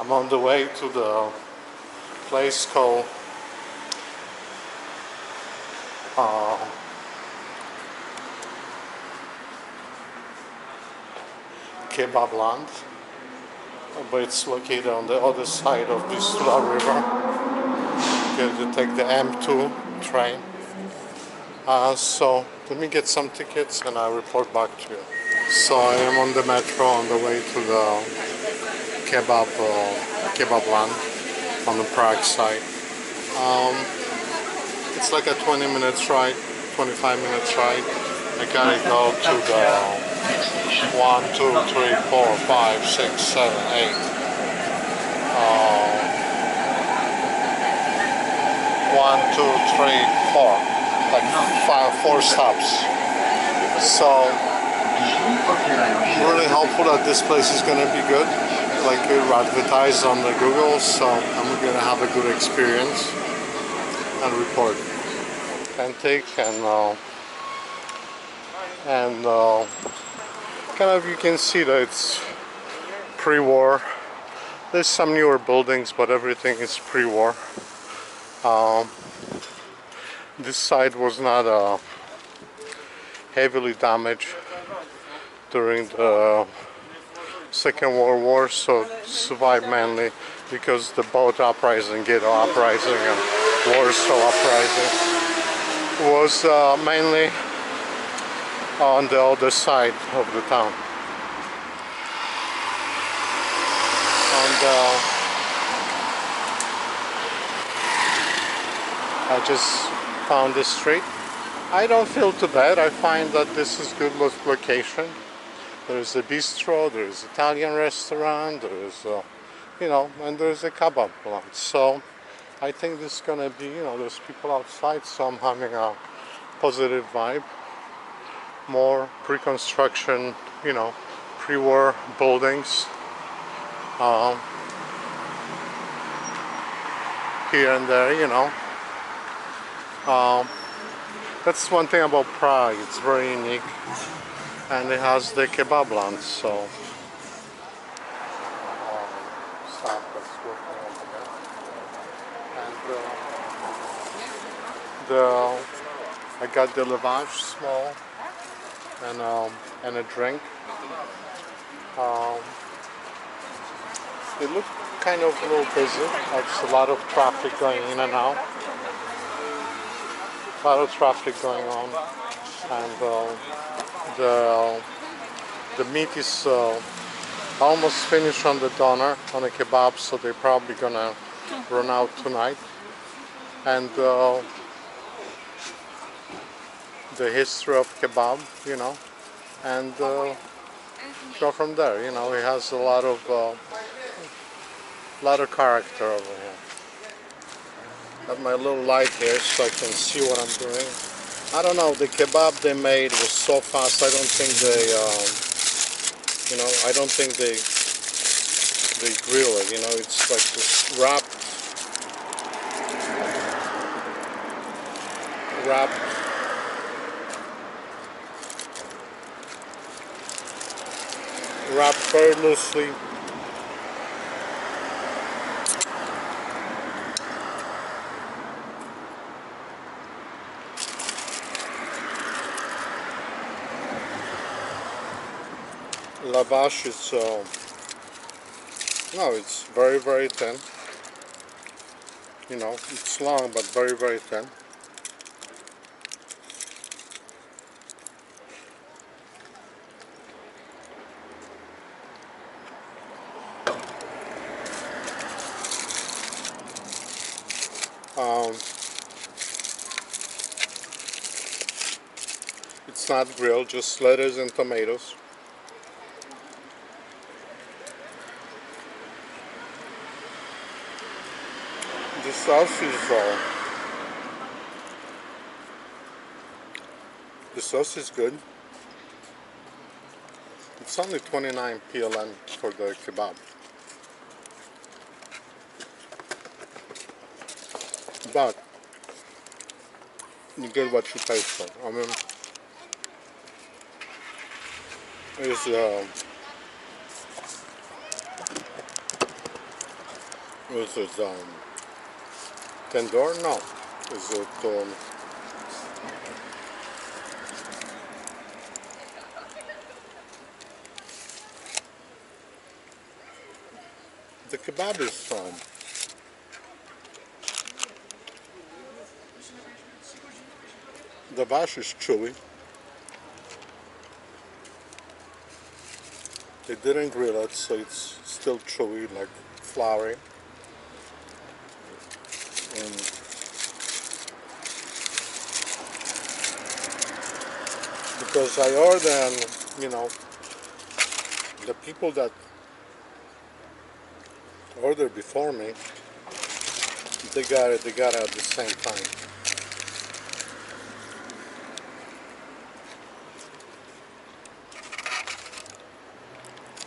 I'm on the way to the place called Kebabland, but it's located on the other side of the Vistula River. You have to take the M2 train. So let me get some tickets and I'll report back to you. So I am on the metro on the way to the Kebabland on the Prague side. It's like a 20 minutes ride, 25 minutes ride. I gotta go to the 1, 2, 3, 4, 5, 6, 7, 8. 1, 2, 3, 4. Like 4 stops. So really hopeful that this place is gonna be good, like advertised on the Google. So I'm gonna have a good experience and report. Authentic and kind of you can see that it's pre-war. There's some newer buildings, but everything is pre-war. This site was not heavily damaged during the Second World War, so it survived mainly because the boat uprising, Ghetto uprising and Warsaw uprising was mainly on the other side of the town. And I just found this street. I don't feel too bad. I find that this is good location. There's a bistro, there's Italian restaurant, there's and there's a kebab plant. So I think this is gonna be, there's people outside, so I'm having a positive vibe. More pre-construction, pre-war buildings here and there, that's one thing about Prague, it's very unique, and it has the Kebabland, so stop, let's work over there. And I got the lavage small and a drink. It looked kind of a little busy. There's a lot of traffic going in and out. A lot of traffic going on, and the meat is almost finished on the doner, on the kebab, so they're probably gonna run out tonight. And the history of kebab, and go from there. It has a lot of character over here. Got my little light here so I can see what I'm doing. I don't know, the kebab they made was so fast. I don't think they, I don't think they grill it. It's like this wrapped very loosely. Lavash is it's very, very thin. It's long but very, very thin. It's not grilled, just lettuce and tomatoes. The sauce is good. It's only 29 PLN for the kebab. But you get what you pay for. I mean, Is it tandoor? No. Is it the kebab is the bash is chewy. They didn't grill it, so it's still chewy, like floury. And because I ordered, and the people that ordered before me, they got it at the same time.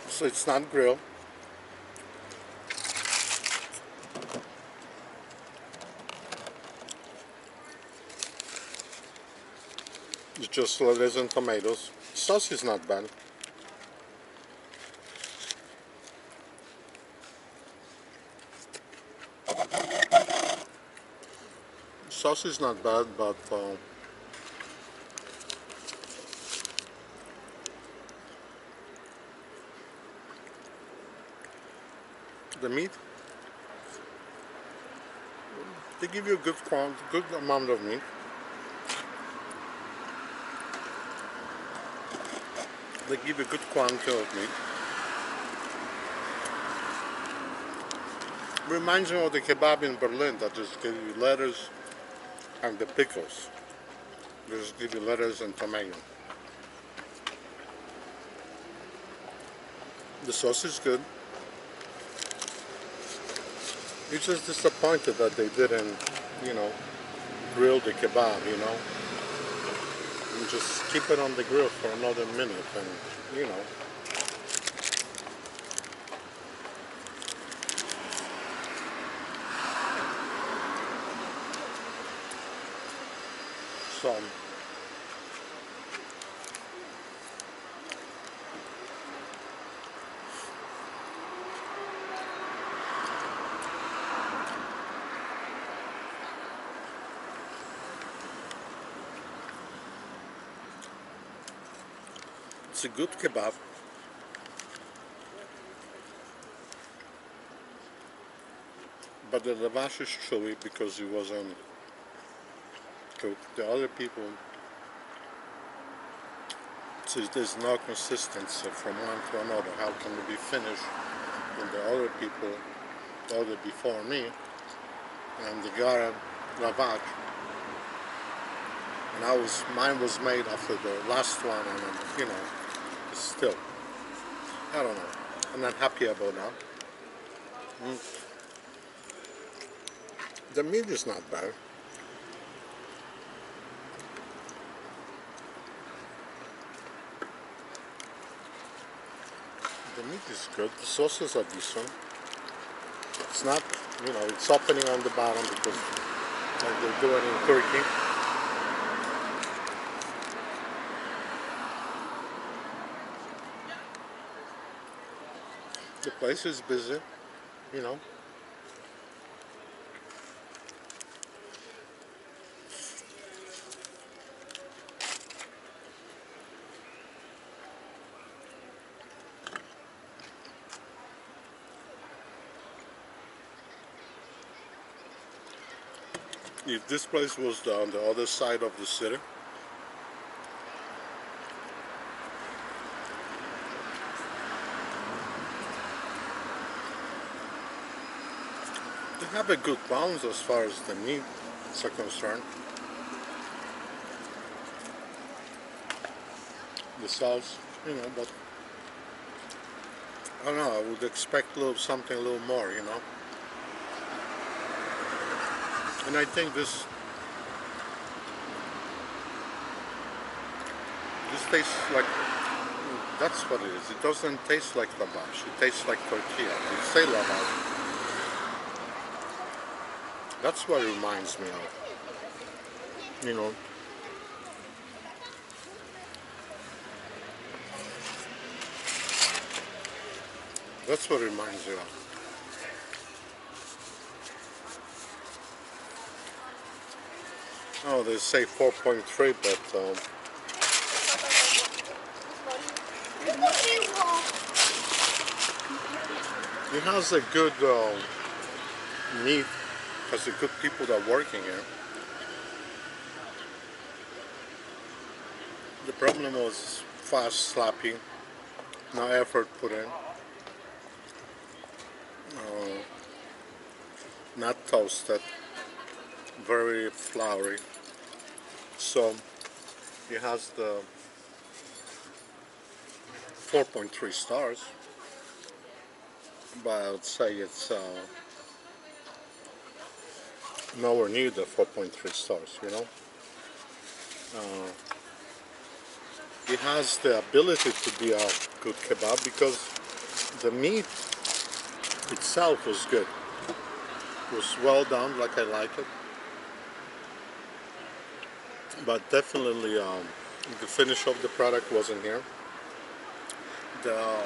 So it's not grilled. It's just lettuce and tomatoes. Sauce is not bad. Sauce is not bad, but the meat, they give you a good amount of meat. They give you a good quantity of meat. Reminds me of the kebab in Berlin that just give you lettuce and the pickles. They just give you lettuce and tomato. The sauce is good. You're just disappointed that they didn't, grill the kebab, And just keep it on the grill for another minute and, So, it's a good kebab. But the lavash is chewy because it wasn't cooked. The other people, there's no consistency from one to another. How can it be finished when the other people ordered before me and they got a lavash, and mine was made after the last one, and still, I don't know. I'm not happy about that. The meat is not bad. The meat is good. The sauces are decent. It's not, it's opening on the bottom because like they do it in Turkey. The place is busy, If this place was on the other side of the city, they have a good balance as far as the meat is concerned. The sauce, but I don't know, I would expect something a little more, And I think this tastes like, that's what it is. It doesn't taste like lavash. It tastes like tortilla. You say lavash. That's what it reminds me of. That's what it reminds me of. Oh, they say 4.3, but it has a good meat, has a good people that are working here. The problem was fast, sloppy, no effort put in, not toasted, very floury. So it has the 4.3 stars, but I would say it's nowhere near the 4.3 stars, you know. It has the ability to be a good kebab because the meat itself was good. It was well done, like I like it. But definitely the finish of the product wasn't here. The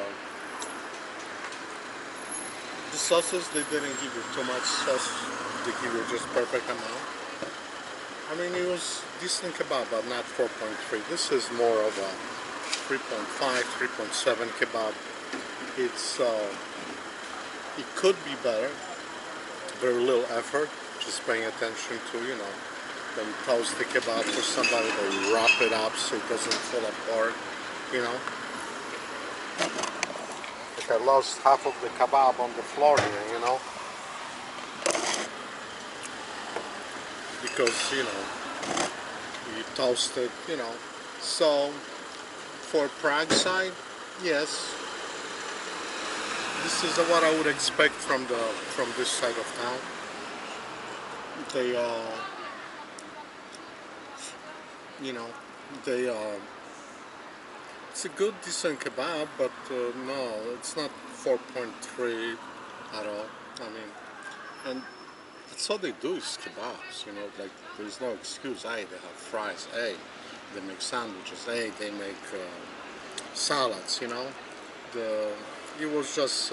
sauces, they didn't give you too much sauce. They give you just perfect amount. I mean, it was decent kebab, but not 4.3. This is more of a 3.5, 3.7 kebab. It's it could be better. Very little effort. Just paying attention to, you know, when you toast the kebab for somebody, they wrap it up so it doesn't fall apart, you know. Like I lost half of the kebab on the floor here, you know. Because, you know, you toast it, you know. So, for Prague side, yes. This is what I would expect from this side of town. They, you know, they, it's a good, decent kebab, but no, it's not 4.3 at all. I mean, and that's all they do is kebabs, you know, like there's no excuse. Hey, they have fries. Hey, they make sandwiches. Hey, they make salads, you know. It was just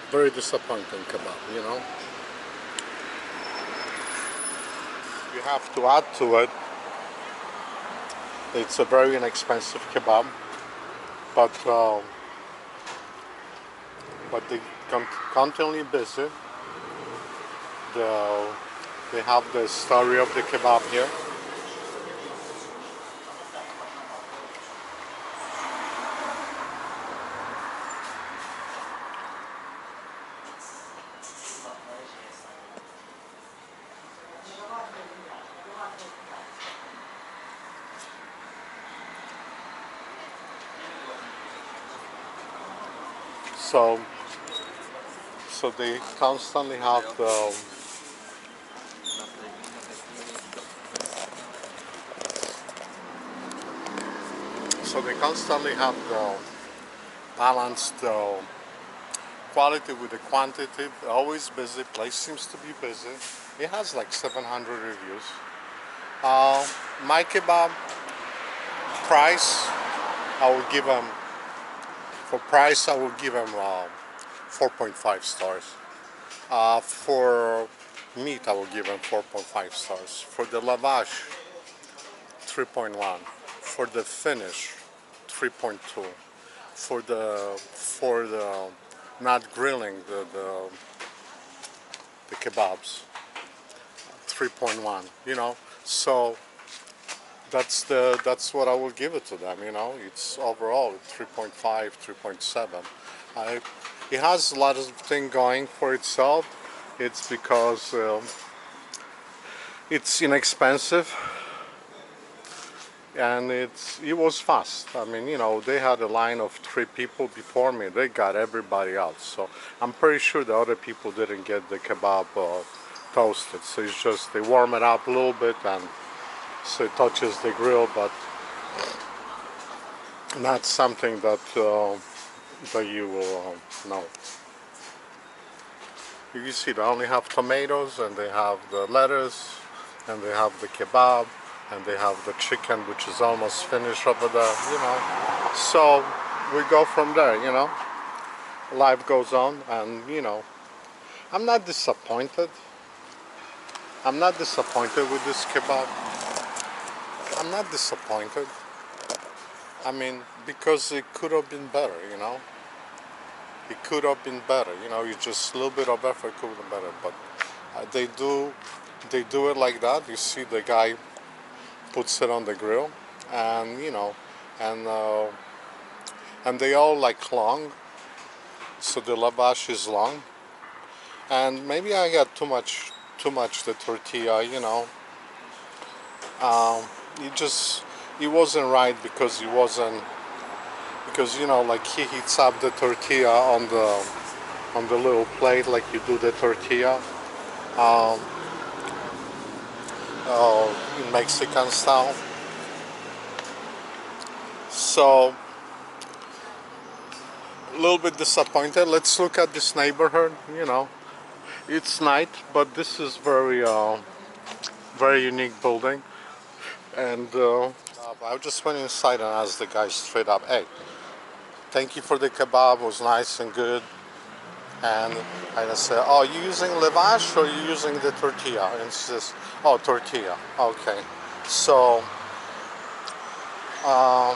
very disappointing kebab, you know. You have to add to it. It's a very inexpensive kebab, but they constantly busy. They have the story of the kebab here. So they constantly have the balanced quality with the quantity. Always busy. Place seems to be busy. It has like 700 reviews. My kebab price, I will give them. For price, I will give them 4.5 stars. For meat, I will give them 4.5 stars. For the lavash, 3.1. For the finish, 3.2. For the not grilling the kebabs, 3.1. You know, so that's what I will give it to them. You know, it's overall 3.5, 3.7. It has a lot of things going for itself. It's because it's inexpensive and it was fast. I mean, you know, they had a line of 3 people before me. They got everybody out. So I'm pretty sure the other people didn't get the kebab toasted. So it's just they warm it up a little bit and so it touches the grill, but not something that you will know. You see, they only have tomatoes, and they have the lettuce, and they have the kebab, and they have the chicken, which is almost finished over there, you know. So we go from there, you know. Life goes on, and you know, I'm not disappointed. I'm not disappointed with this kebab. I'm not disappointed. I mean, because it could have been better, you know. It could have been better, you know. You just a little bit of effort could have been better, but they do it like that. You see, the guy puts it on the grill, and you know, and uh, and they all like long, so the lavash is long, and maybe I got too much the tortilla, you know. It just it wasn't right because it wasn't because you know like he heats up the tortilla on the little plate like you do the tortilla um, in Mexican style. So a little bit disappointed. Let's look at this neighborhood. You know, it's night, but this is very unique building. And I just went inside and asked the guy straight up, "Hey, thank you for the kebab. It was nice and good." And I said, "Oh, you using lavash or you using the tortilla?" And he says, "Oh, tortilla." Okay, so uh,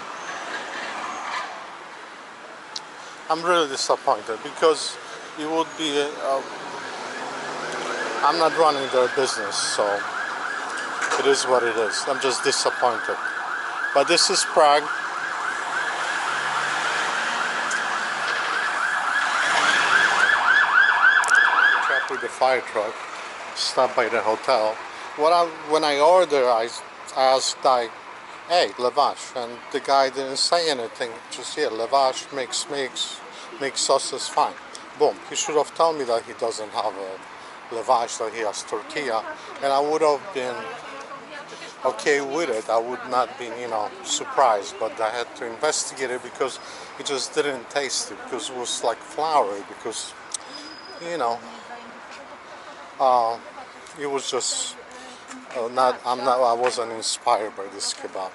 I'm really disappointed because it would be. I'm not running their business, so it is what it is. I'm just disappointed. But this is Prague. Trapped with the fire truck. Stopped by the hotel. When I ordered, I asked like, "Hey, lavash," and the guy didn't say anything. Just yeah, lavash mix sauce is fine. Boom. He should have told me that he doesn't have a lavash, that he has tortilla, and I would have been okay with it. I would not be, you know, surprised, but I had to investigate it because it just didn't taste it because it was like floury because, you know, it was just not. I wasn't inspired by this kebab.